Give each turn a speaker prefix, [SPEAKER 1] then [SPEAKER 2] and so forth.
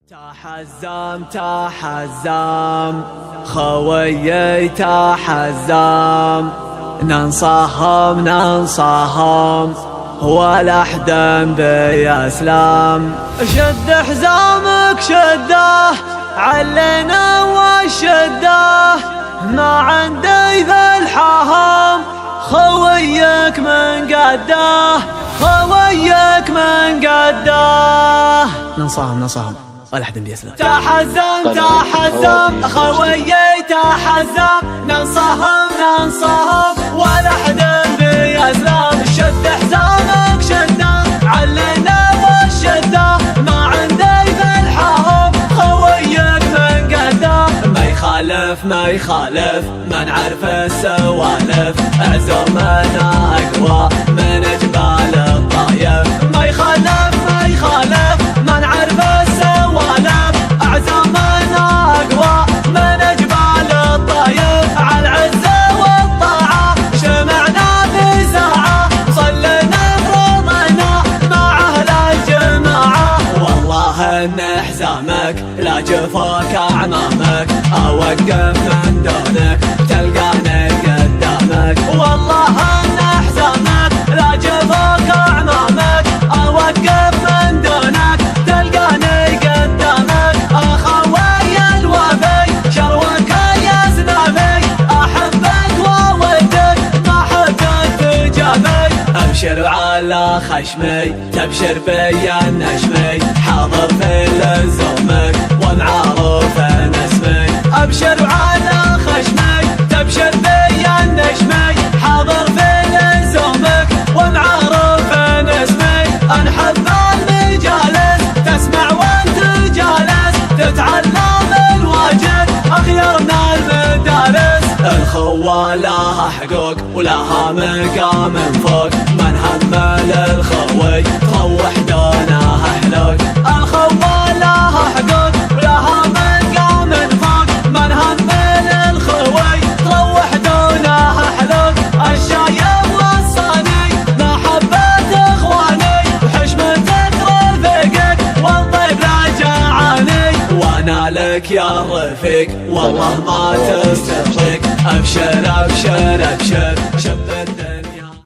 [SPEAKER 1] تحزم تحزم خويي تحزم، ننصهم ننصهم ولا حدا بيسلم. شد حزامك شده علينا وشده، ما عندي ذا الحهم خويك من قده، خويك من قده. ننصهم ولا حد بيسلم. تحزم تحزم خويي تحزم، ننصهم ولا حد بيسلم. شد حزامك شده علينا والشده، ما عندي ذا الحهم خويك من قده. ما يخالف ما نعرف السوالف، عزومنا اقوى من جبال الطايف. ما يخالف ما نعرف السوالف، عزومنا اقوى من جبال الطايف. على العزة والطاعة شمعنا في ساعة، صلينا فرضنا مع اهل الجماعة. والله ان حزامك لا جفاك اعمامك، اوقف من دونك تلقاني قدامك. والله ان حزامك لا جفاك اعمامك، اوقف من دونك تلقاني قدامك. اخوي الوفي شروك يا سنافي، احبك وودك ما حدك تجابي. ابشر على خشمي تبشر بيا النشمي، حاضر في لزومك ومعروف اسمي. ابشر على خشمي تبشر بيا النشمي، حاضر في لزومك ومعروف اسمي. انحب المجالس تسمع وانت جالس، تتعلم الواجب اخيرنا المدارس. الخوة لها حقوق ولها مقام فوق، من همل الخوي تروح دونها حلوق. الخوة لها حقوق ولها مقام فوق، من همل الخوي تروح دونها حلوق. الشايب والصاني محبة اخواني، وحشمتك رفيقك والطيب راجعاني. وانا لك يا رفيق والله ما تسترخيك، ابشر ابشر ابشر.